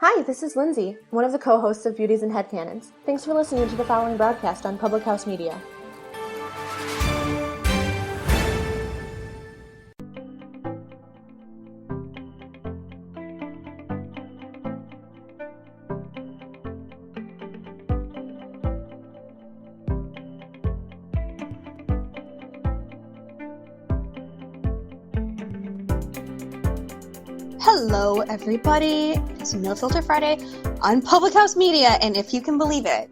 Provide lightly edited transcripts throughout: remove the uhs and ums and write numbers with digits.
Hi, this is Lindsay, one of the co-hosts of Beauties and Headcanons. Thanks for listening to the following broadcast on Public House Media. Hello, everybody. It's No Filter Friday on Public House Media, and if you can believe it,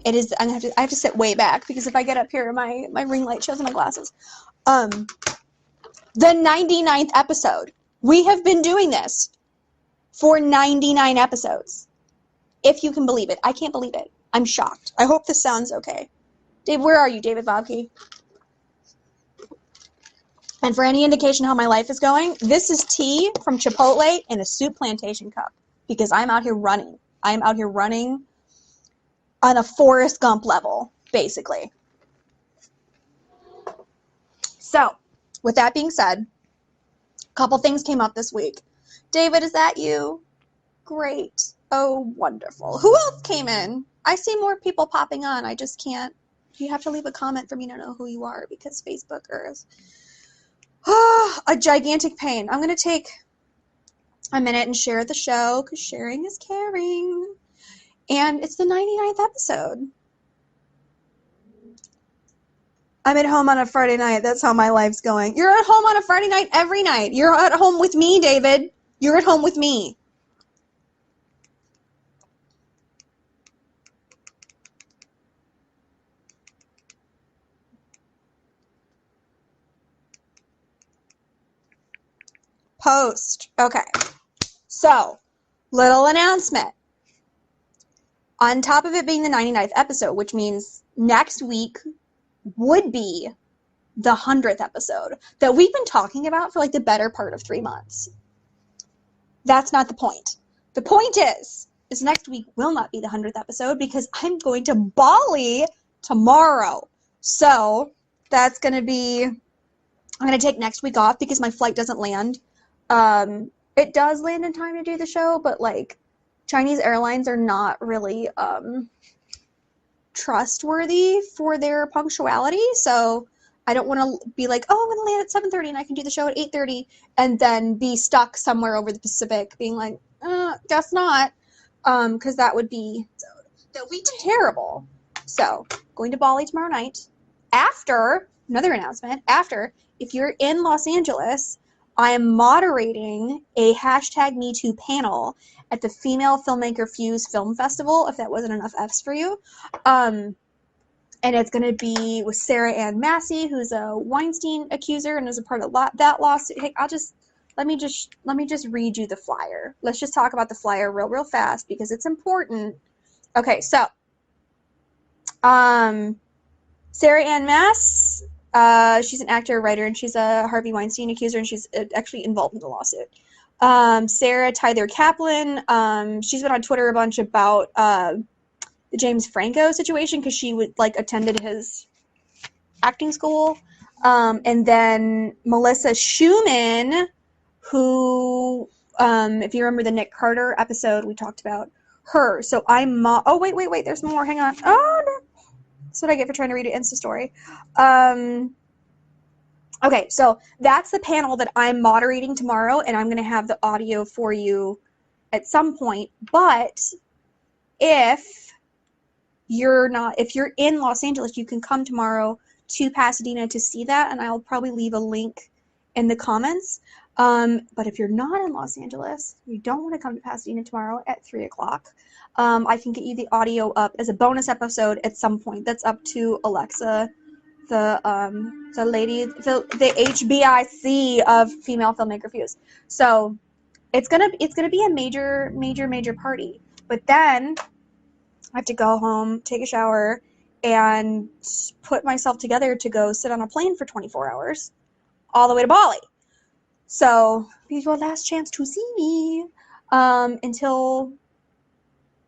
I have to sit way back because if I get up here, my ring light shows my glasses. The 99th episode. We have been doing this for 99 episodes. If you can believe it. I can't believe it. I'm shocked. I hope this sounds okay. Dave, where are you, David Bobke? And for any indication how my life is going, this is tea from Chipotle in a soup plantation cup because I'm out here running. I'm out here running on a Forrest Gump level, basically. So, with that being said, a couple things came up this week. David, is that you? Great. Oh, wonderful. Who else came in? I see more people popping on. I just can't. You have to leave a comment for me to know who you are because Facebook is a gigantic pain. I'm going to take a minute and share the show because sharing is caring. And it's the 99th episode. I'm at home on a Friday night. That's how my life's going. You're at home on a Friday night every night. You're at home with me, David. You're at home with me. Post. Okay. So, little announcement. On top of it being the 99th episode, which means next week would be the 100th episode that we've been talking about for like the better part of 3 months. That's not the point. The point is next week will not be the 100th episode because I'm going to Bali tomorrow. So, that's going to be, I'm going to take next week off because my flight doesn't land. It does land in time to do the show, but like Chinese airlines are not really trustworthy for their punctuality, so I don't want to be like, oh, I'm going to land at 7:30 and I can do the show at 8:30 and then be stuck somewhere over the Pacific being like, guess not, because that would be terrible. So, going to Bali tomorrow night. After, another announcement, if you're in Los Angeles, I am moderating a #MeToo panel at the Female Filmmaker Fuse Film Festival, if that wasn't enough F's for you. And it's going to be with Sarah Ann Massey, who's a Weinstein accuser and is a part of that lawsuit. Hey, let me just read you the flyer. Let's just talk about the flyer real fast because it's important. Okay, so Sarah Ann Mass, she's an actor, writer, and she's a Harvey Weinstein accuser, and she's actually involved in the lawsuit. Sarah Tyler Kaplan, she's been on Twitter a bunch about the James Franco situation because she attended his acting school. And then Melissa Schumann, who, if you remember the Nick Carter episode, we talked about her. So oh, wait, there's more. Hang on. Oh, no. That's what I get for trying to read an Insta story. Okay, so that's the panel that I'm moderating tomorrow, and I'm going to have the audio for you at some point. But if you're in Los Angeles, you can come tomorrow to Pasadena to see that, and I'll probably leave a link in the comments. But if you're not in Los Angeles, you don't want to come to Pasadena tomorrow at 3 o'clock, I can get you the audio up as a bonus episode at some point. That's up to Alexa, the lady, the HBIC of Female Filmmaker Fuse. So it's gonna be a major party. But then I have to go home, take a shower, and put myself together to go sit on a plane for 24 hours all the way to Bali. So be your last chance to see me until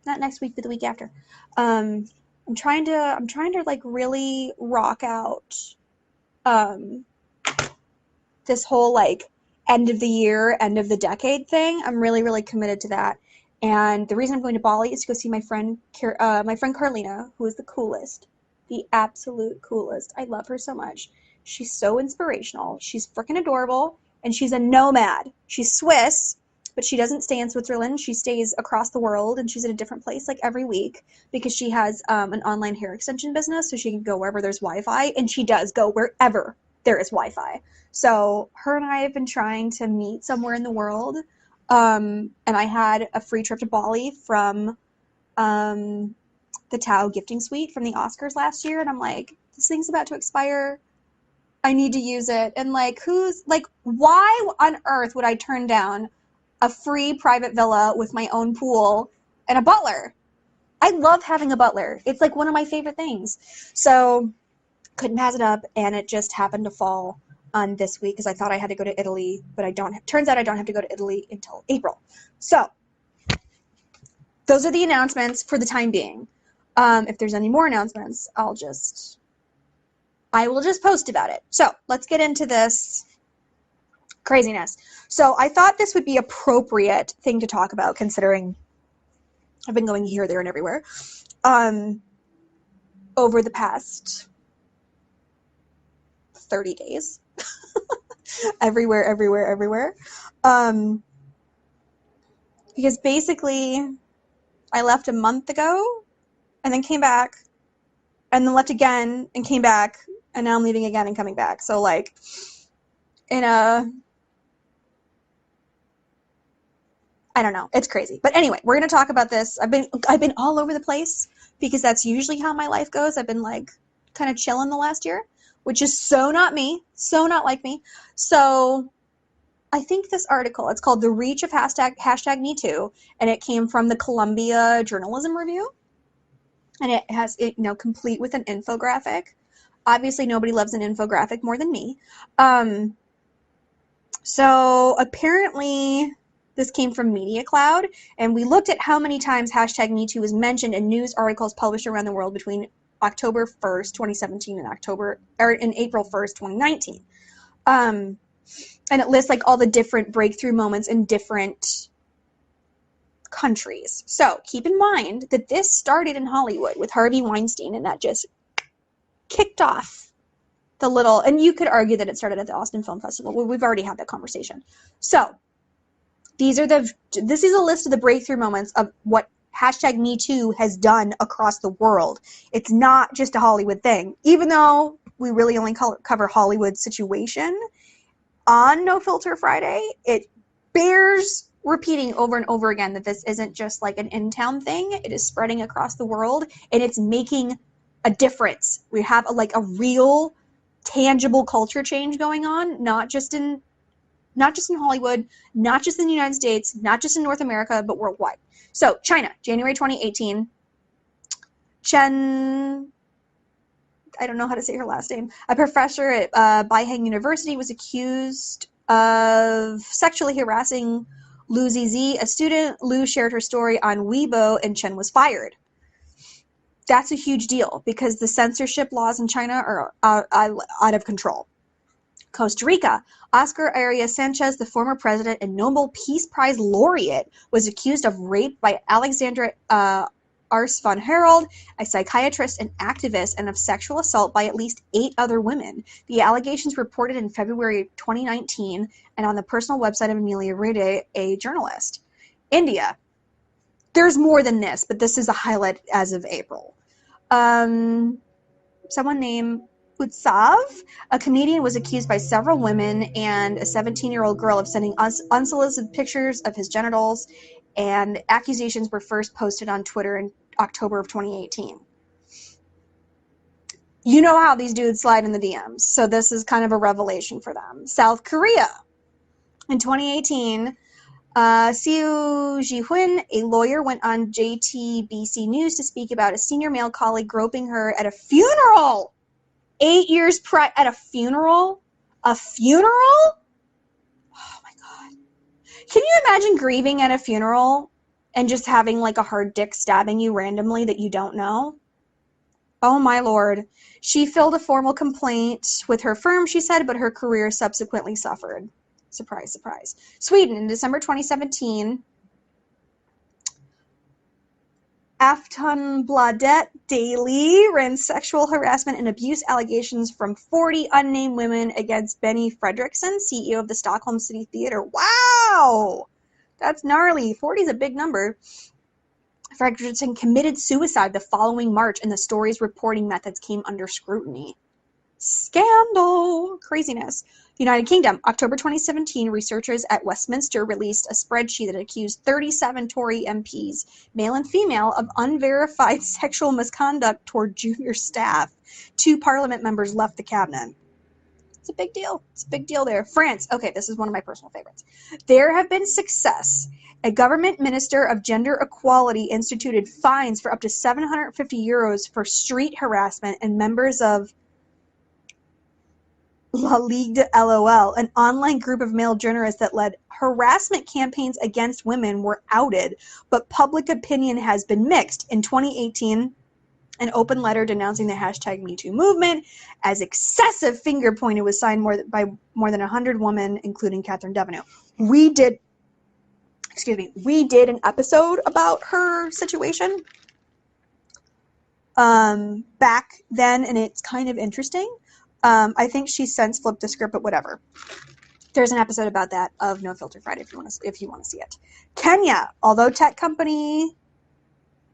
not next week, but the week after. I'm trying to like really rock out this whole like end of the year, end of the decade thing. I'm really, really committed to that. And the reason I'm going to Bali is to go see my friend Carlina, who is the coolest, the absolute coolest. I love her so much. She's so inspirational. She's freaking adorable, and she's a nomad. She's Swiss, but she doesn't stay in Switzerland. She stays across the world, and she's in a different place like every week because she has an online hair extension business, so she can go wherever there's Wi-Fi, and she does go wherever there is Wi-Fi. So her and I have been trying to meet somewhere in the world. And I had a free trip to Bali from the Tao gifting suite from the Oscars last year. And I'm like, this thing's about to expire. I need to use it. And like, why on earth would I turn down a free private villa with my own pool and a butler? I love having a butler. It's like one of my favorite things. So couldn't pass it up. And it just happened to fall on this week because I thought I had to go to Italy, but turns out I don't have to go to Italy until April. So those are the announcements for the time being. If there's any more announcements, I will just post about it. So let's get into this craziness. So I thought this would be appropriate thing to talk about considering I've been going here, there, and everywhere over the past 30 days. everywhere. Because basically I left a month ago and then came back and then left again and came back and now I'm leaving again and coming back. So like I don't know. It's crazy. But anyway, we're going to talk about this. I've been all over the place because that's usually how my life goes. I've been like kind of chilling the last year, which is so not me, so not like me. So I think this article, it's called The Reach of hashtag #MeToo, and it came from the Columbia Journalism Review. And it has it, complete with an infographic. Obviously, nobody loves an infographic more than me. So apparently, this came from Media Cloud, and we looked at how many times #MeToo was mentioned in news articles published around the world between October 1st, 2017 and April 1st, 2019. And it lists like all the different breakthrough moments in different countries. So keep in mind that this started in Hollywood with Harvey Weinstein, and that just kicked off and you could argue that it started at the Austin Film Festival. We've already had that conversation. So this is a list of the breakthrough moments of what #MeToo has done across the world. It's not just a Hollywood thing, even though we really only cover Hollywood situation on No Filter Friday. It bears repeating over and over again that this isn't just like an in-town thing. It is spreading across the world, and it's making a difference. We have a real, tangible culture change going on, not just in Hollywood, not just in the United States, not just in North America, but worldwide. So China, January 2018. Chen, I don't know how to say her last name, a professor at Beihang University was accused of sexually harassing Lu Zizi, a student. Lu shared her story on Weibo, and Chen was fired. That's a huge deal because the censorship laws in China are out of control. Costa Rica, Oscar Arias Sanchez, the former president and Nobel Peace Prize laureate, was accused of rape by Alexandra Ars von Herald, a psychiatrist and activist, and of sexual assault by at least 8 other women. The allegations reported in February 2019 and on the personal website of Amelia Rede, a journalist. India. There's more than this, but this is a highlight as of April. Someone named Utsav, a comedian, was accused by several women and a 17-year-old girl of sending unsolicited pictures of his genitals, and accusations were first posted on Twitter in October of 2018. You know how these dudes slide in the DMs, so this is kind of a revelation for them. South Korea. In 2018, Siu Ji-hoon, a lawyer, went on JTBC News to speak about a senior male colleague groping her at a funeral. 8 years at a funeral? A funeral? Oh my God. Can you imagine grieving at a funeral and just having like a hard dick stabbing you randomly that you don't know? Oh my Lord. She filed a formal complaint with her firm, she said, but her career subsequently suffered. Surprise, surprise. Sweden, in December 2017, Afton Bladet Daily ran sexual harassment and abuse allegations from 40 unnamed women against Benny Fredriksson, CEO of the Stockholm City Theatre. Wow! That's gnarly. 40 is a big number. Fredriksson committed suicide the following March, and the story's reporting methods came under scrutiny. Scandal! Craziness. United Kingdom. October 2017, researchers at Westminster released a spreadsheet that accused 37 Tory MPs, male and female, of unverified sexual misconduct toward junior staff. 2 parliament members left the cabinet. It's a big deal. It's a big deal there. France. Okay, this is one of my personal favorites. There have been success. A government minister of gender equality instituted fines for up to 750 euros for street harassment, and members of La Ligue de LOL, an online group of male journalists that led harassment campaigns against women, were outed, but public opinion has been mixed. In 2018, an open letter denouncing the hashtag MeToo movement as excessive finger-pointing was signed by more than 100 women, including Catherine Devenue. We did an episode about her situation back then, and it's kind of interesting. I think she's since flipped the script, but whatever. There's an episode about that of No Filter Friday if you want to see it. Kenya, although tech company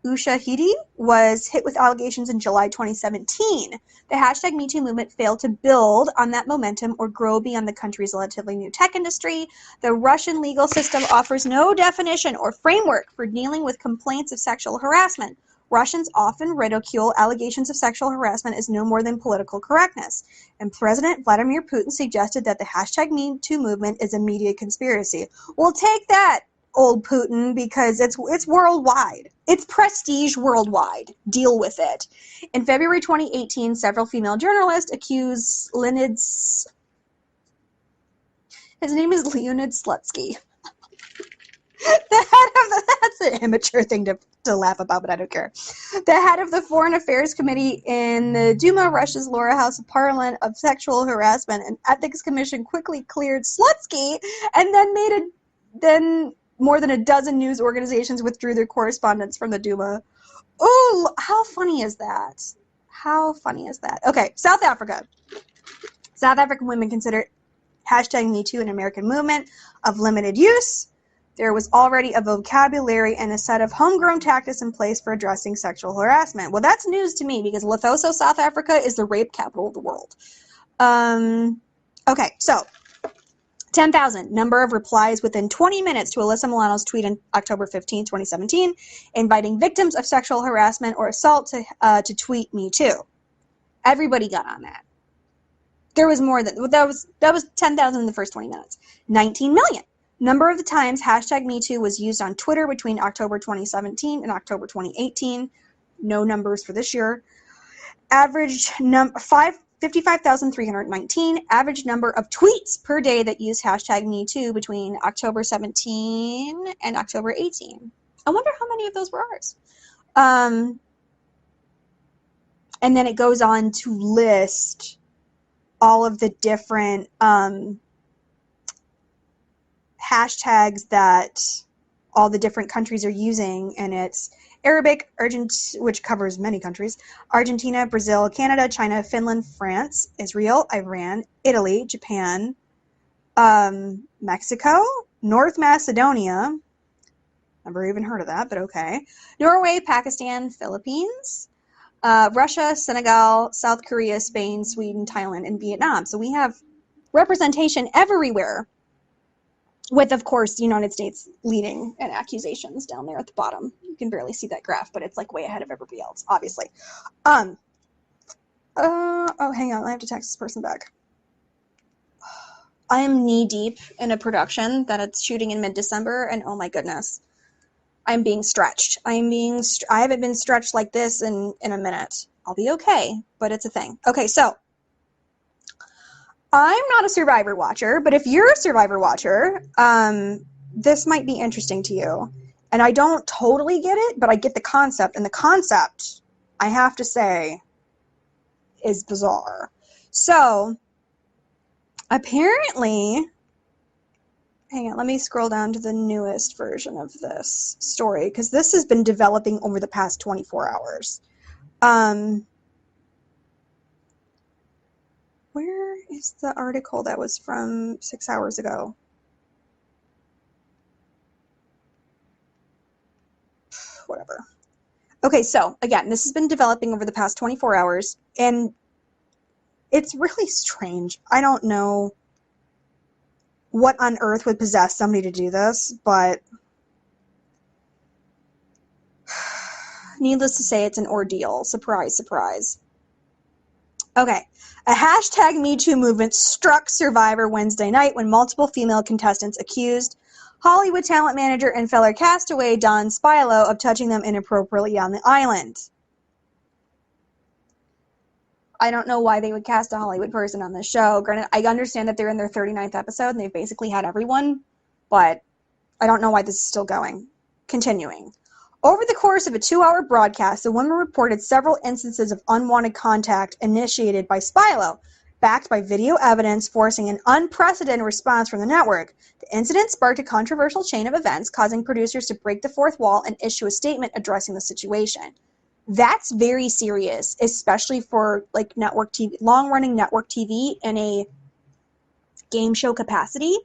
Ushahidi was hit with allegations in July 2017, the hashtag MeToo movement failed to build on that momentum or grow beyond the country's relatively new tech industry. The Russian legal system offers no definition or framework for dealing with complaints of sexual harassment. Russians often ridicule allegations of sexual harassment as no more than political correctness, and President Vladimir Putin suggested that the hashtag MeToo movement is a media conspiracy. Well, take that, old Putin, because it's worldwide. It's prestige worldwide. Deal with it. In February 2018, several female journalists accused Leonid... His name is Leonid Slutsky. That's an immature thing to laugh about, but I don't care. The head of the Foreign Affairs Committee in the Duma, Russia's lower house of parliament, of sexual harassment and ethics commission quickly cleared Slutsky, and then more than a dozen news organizations withdrew their correspondence from the Duma. Ooh, how funny is that? How funny is that? Okay, South Africa. South African women consider hashtag MeToo an American movement of limited use. There was already a vocabulary and a set of homegrown tactics in place for addressing sexual harassment. Well, that's news to me because Lesotho, South Africa is the rape capital of the world. Okay, so 10,000 number of replies within 20 minutes to Alyssa Milano's tweet on October 15, 2017, inviting victims of sexual harassment or assault to tweet me too. Everybody got on that. There was more than that was 10,000 in the first 20 minutes. 19 million. Number of the times hashtag MeToo was used on Twitter between October 2017 and October 2018. No numbers for this year. Average 55,319. Average number of tweets per day that used hashtag MeToo between October 17 and October 18. I wonder how many of those were ours. And then it goes on to list all of the different hashtags that all the different countries are using, and it's Arabic, which covers many countries, Argentina, Brazil, Canada, China, Finland, France, Israel, Iran, Italy, Japan, Mexico, North Macedonia, never even heard of that, but okay, Norway, Pakistan, Philippines, Russia, Senegal, South Korea, Spain, Sweden, Thailand, and Vietnam. So we have representation everywhere, with, of course, the United States leading in accusations down there at the bottom. You can barely see that graph, but it's like way ahead of everybody else, obviously. Oh, hang on. I have to text this person back. I am knee-deep in a production that it's shooting in mid-December, and oh my goodness. I'm being stretched. I haven't been stretched like this in a minute. I'll be okay, but it's a thing. Okay, so I'm not a Survivor watcher, but if you're a Survivor watcher, this might be interesting to you. And I don't totally get it, but I get the concept. And the concept, I have to say, is bizarre. So, apparently, Hang on, let me scroll down to the newest version of this story, because this has been developing over the past 24 hours. Where is the article that was from 6 hours ago? Whatever. Okay, so again, this has been developing over the past 24 hours, and it's really strange. I don't know what on earth would possess somebody to do this, but needless to say, it's an ordeal. Surprise, surprise. Okay, a hashtag MeToo movement struck Survivor Wednesday night when multiple female contestants accused Hollywood talent manager and fellow castaway Don Spilo of touching them inappropriately on the island. I don't know why they would cast a Hollywood person on this show. Granted, I understand that they're in their 39th episode and they've basically had everyone, but I don't know why this is still going. Continuing. Over the course of a 2-hour broadcast, the woman reported several instances of unwanted contact initiated by Spilo, backed by video evidence, forcing an unprecedented response from the network. The incident sparked a controversial chain of events, causing producers to break the fourth wall and issue a statement addressing the situation. That's very serious, especially for like network TV, long-running network TV in a game show capacity.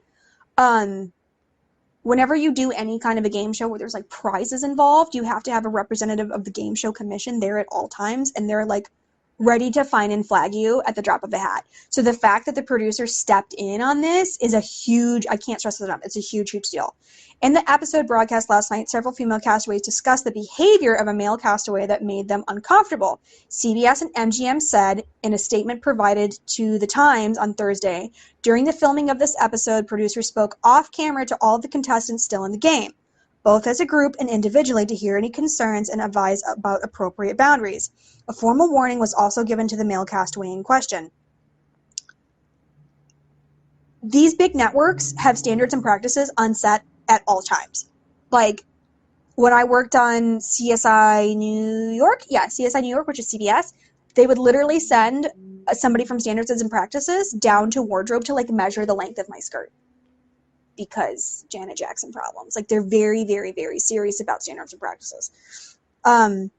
Whenever you do any kind of a game show where there's like prizes involved, you have to have a representative of the game show commission there at all times, and they're like ready to fine and flag you at the drop of a hat. So the fact that the producer stepped in on this is a huge, I can't stress it enough, it's a huge, huge deal. In the episode broadcast last night, several female castaways discussed the behavior of a male castaway that made them uncomfortable. CBS and MGM said in a statement provided to The Times on Thursday, during the filming of this episode, producers spoke off camera to all of the contestants still in the game, both as a group and individually, to hear any concerns and advise about appropriate boundaries. A formal warning was also given to the male castaway in question. These big networks have standards and practices on set at all times. Like, when I worked on CSI New York, CSI New York, which is CBS, they would literally send somebody from standards and practices down to wardrobe to, like, measure the length of my skirt. Because Janet Jackson problems. Like, they're very, very, very serious about standards and practices. On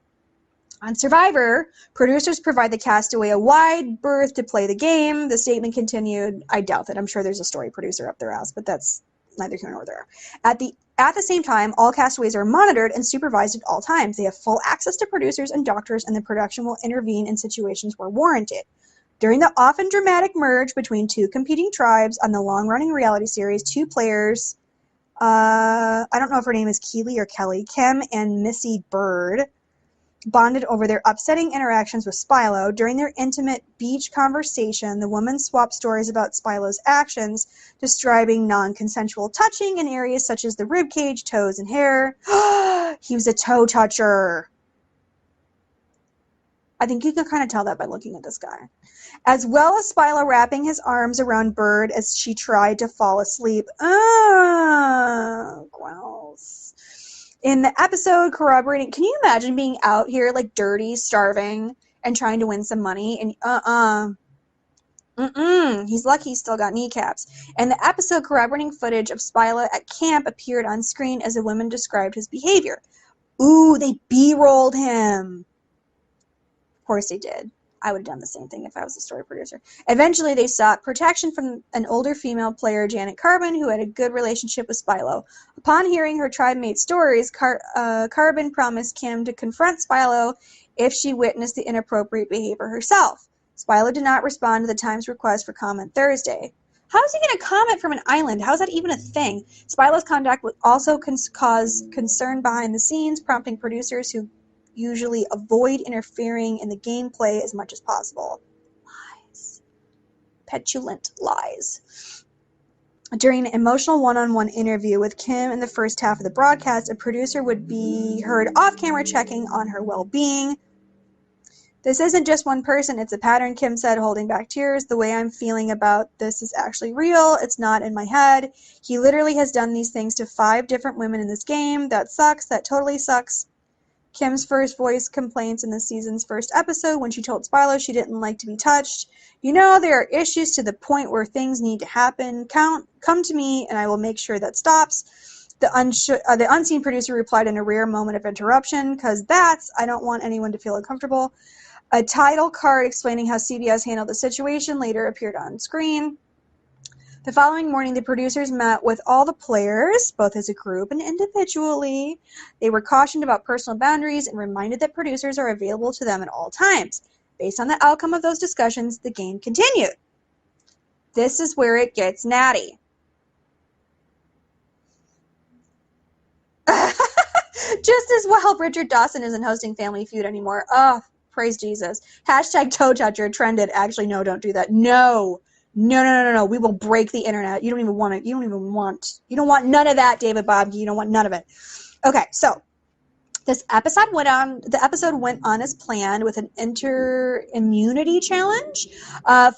Survivor, producers provide the castaway a wide berth to play the game. The statement continued, I doubt that. I'm sure there's a story producer up their ass, but that's neither here nor there. At the same time, all castaways are monitored and supervised at all times. They have full access to producers and doctors, and the production will intervene in situations where warranted. During the often dramatic merge between two competing tribes on the long-running reality series, two players, I don't know if her name is Keely or Kelly, Kim and Missy Bird, bonded over their upsetting interactions with Spilo. During their intimate beach conversation, the women swapped stories about Spilo's actions, describing non-consensual touching in areas such as the ribcage, toes, and hair. He was a toe toucher. I think you can kind of tell that by looking at this guy. As well as Spilo wrapping his arms around Bird as she tried to fall asleep. Gross. In the episode corroborating, can you imagine being out here like dirty, starving, and trying to win some money? And he's lucky he's still got kneecaps. And the episode corroborating footage of Spilo at camp appeared on screen as the women described his behavior. Ooh, they B-rolled him. Of course they did. I would have done the same thing if I was a story producer. Eventually, they sought protection from an older female player, Janet Carbon, who had a good relationship with Spilo. Upon hearing her tribe mate's stories, Carbon promised Kim to confront Spilo if she witnessed the inappropriate behavior herself. Spilo did not respond to the Times' request for comment Thursday. How is he going to comment from an island? How is that even a thing? Spilo's conduct would also cause concern behind the scenes, prompting producers who usually avoid interfering in the gameplay as much as possible. Lies. Petulant lies. During an emotional one-on-one interview with Kim in the first half of the broadcast, a producer would be heard off-camera checking on her well-being. This isn't just one person, it's a pattern, Kim said, holding back tears. The way I'm feeling about this is actually real. It's not in my head. He literally has done these things to 5 different women in this game. That sucks. That totally sucks. Kim's first voice complaints in the season's first episode when she told Spilo she didn't like to be touched. You know, there are issues to the point where things need to happen. Come to me and I will make sure that stops. The unseen producer replied in a rare moment of interruption, because I don't want anyone to feel uncomfortable. A title card explaining how CBS handled the situation later appeared on screen. The following morning, the producers met with all the players, both as a group and individually. They were cautioned about personal boundaries and reminded that producers are available to them at all times. Based on the outcome of those discussions, the game continued. This is where it gets natty. Just as well, Richard Dawson isn't hosting Family Feud anymore. Oh, praise Jesus. Hashtag toe toucher trended. Actually, no, don't do that. No. No. We will break the internet. You don't want none of that, David Bobke. You don't want none of it. Okay, so the episode went on as planned with an immunity challenge,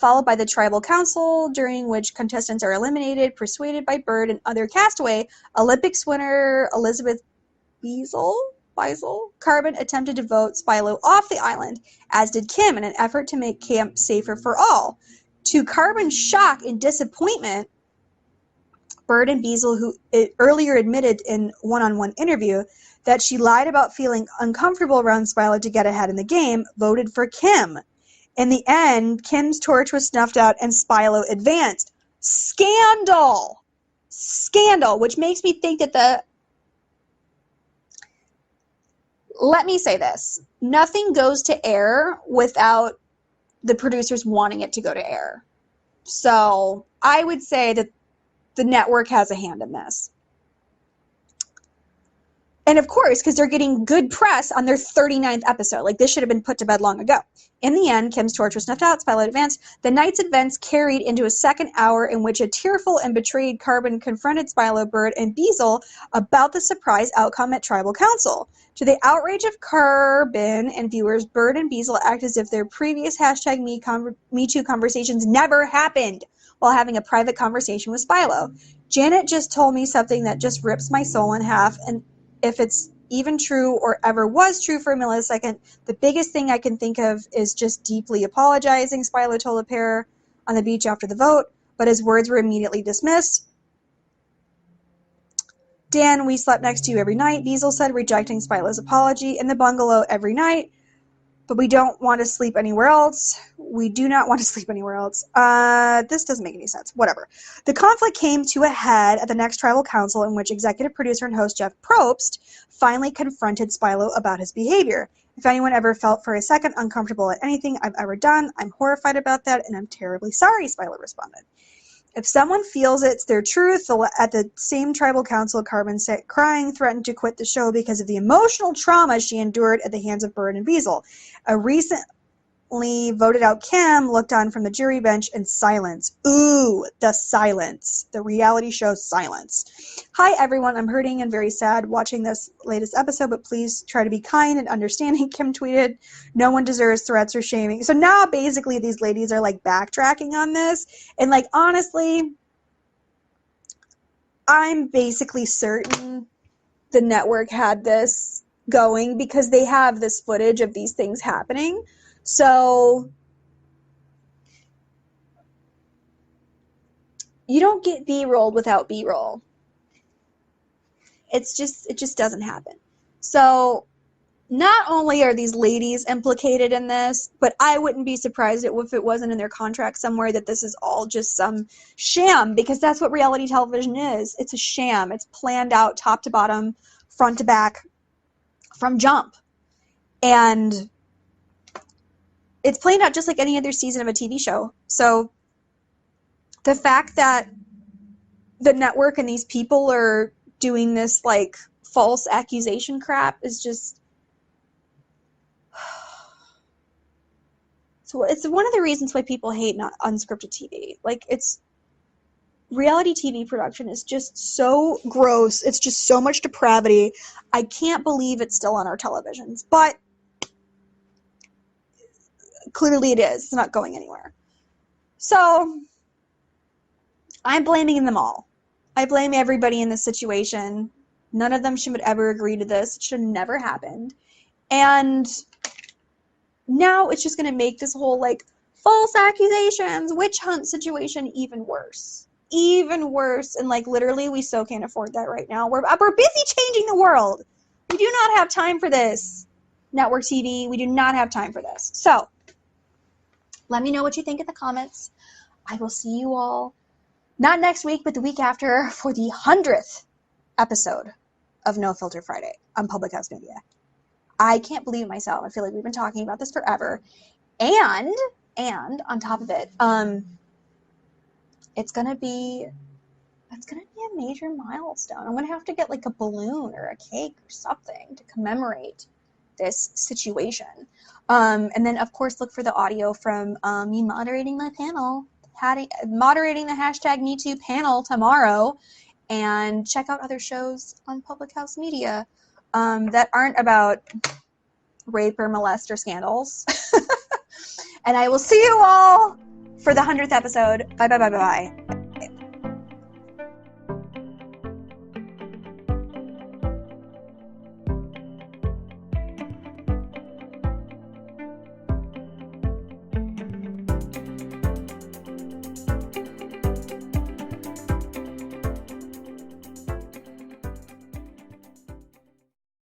followed by the tribal council, during which contestants are eliminated, persuaded by Bird and other castaway. Olympics winner Elizabeth Beisel Carbon attempted to vote Spilo off the island, as did Kim, in an effort to make camp safer for all. To Carbon's shock and disappointment, Bird and Beisel, who earlier admitted in one-on-one interview that she lied about feeling uncomfortable around Spilo to get ahead in the game, voted for Kim. In the end, Kim's torch was snuffed out and Spilo advanced. Scandal, which makes me think that let me say this. Nothing goes to air without the producers wanting it to go to air. So I would say that the network has a hand in this. And of course, because they're getting good press on their 39th episode. Like, this should have been put to bed long ago. In the end, Kim's torch was snuffed out, Spilo advanced. The night's events carried into a second hour in which a tearful and betrayed Carbon confronted Spilo, Bird, and Beisel about the surprise outcome at Tribal Council. To the outrage of Carbon and viewers, Bird and Beisel act as if their previous hashtag Me Too conversations never happened while having a private conversation with Spilo. Janet just told me something that just rips my soul in half, and if it's even true or ever was true for a millisecond, the biggest thing I can think of is just deeply apologizing, Spilo told a pair on the beach after the vote, but his words were immediately dismissed. Dan, we slept next to you every night, Beisel said, rejecting Spilo's apology. In the bungalow every night, but we don't want to sleep anywhere else. We do not want to sleep anywhere else. This doesn't make any sense. Whatever. The conflict came to a head at the next tribal council, in which executive producer and host Jeff Probst finally confronted Spilo about his behavior. If anyone ever felt for a second uncomfortable at anything I've ever done, I'm horrified about that, and I'm terribly sorry, Spilo responded. If someone feels it's their truth, at the same tribal council, Carbon said, crying, threatened to quit the show because of the emotional trauma she endured at the hands of Bird and Beisel. A recently voted out Kim looked on from the jury bench in silence. Ooh, the silence. The reality show Silence. Hi, everyone. I'm hurting and very sad watching this latest episode, but please try to be kind and understanding, Kim tweeted. No one deserves threats or shaming. So now basically these ladies are like backtracking on this. And like, honestly, I'm basically certain the network had this going because they have this footage of these things happening. So you don't get B-roll without B-roll. It just doesn't happen. So not only are these ladies implicated in this, but I wouldn't be surprised if it wasn't in their contract somewhere that this is all just some sham, because that's what reality television is. It's a sham. It's planned out top to bottom, front to back, from jump. And it's playing out just like any other season of a TV show. So the fact that the network and these people are doing this like false accusation crap is just... So it's one of the reasons why people hate not unscripted TV. Like, it's... reality TV production is just so gross. It's just so much depravity. I can't believe it's still on our televisions. But clearly it is. It's not going anywhere. So I'm blaming them all. I blame everybody in this situation. None of them should ever agree to this. It should have never happened. And now it's just going to make this whole like false accusations, witch hunt situation even worse. Even worse. And like literally we so can't afford that right now. We're busy changing the world. We do not have time for this. Network TV, we do not have time for this. So let me know what you think in the comments. I will see you all not next week, but the week after for the 100th episode of No Filter Friday on Public House Media. I can't believe it myself. I feel like we've been talking about this forever. And on top of it, it's gonna be a major milestone. I'm gonna have to get like a balloon or a cake or something to commemorate this situation. And then of course look for the audio from me moderating my panel, moderating the hashtag MeToo panel tomorrow, and check out other shows on Public House Media that aren't about rape or molest or scandals. And I will see you all for the 100th episode. Bye, bye, bye, bye, bye.